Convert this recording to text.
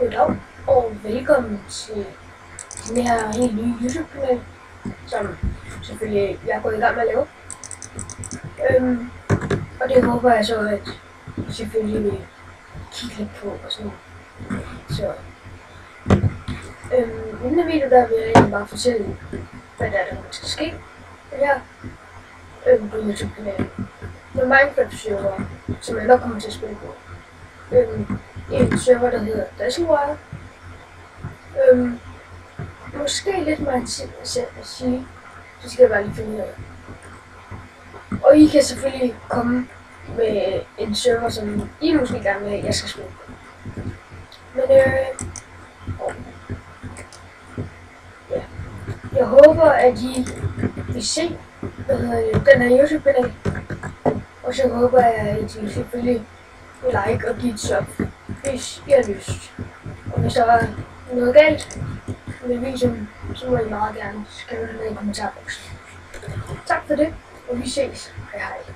Goddag og velkommen til den her helt nye YouTube-kanal, som selvfølgelig jeg er gået i gang med at lave. Og det håber jeg så, at I selvfølgelig vil kigge lidt på og sådan noget. Så i denne video der vil jeg egentlig bare fortælle, hvad der skal ske her på YouTube-kanalen. Det er Minecraft-server, som jeg nok kommer til at spille på. En server, der hedder Dazzlewire. Måske lidt meget selv at sige, så skal jeg bare lige finde ud af. Og I kan selvfølgelig komme med en server, som I måske gerne vil have, jeg skal spille på. Men ja. Jeg håber, at I vil se den her YouTube-kanal. Og så håber jeg, at I selvfølgelig vil like og give et sub, hvis I har lyst. Og hvis der er noget galt med videoen, så må I meget gerne skrive det ned i kommentarboksen. Tak for det, og vi ses. Hej hej.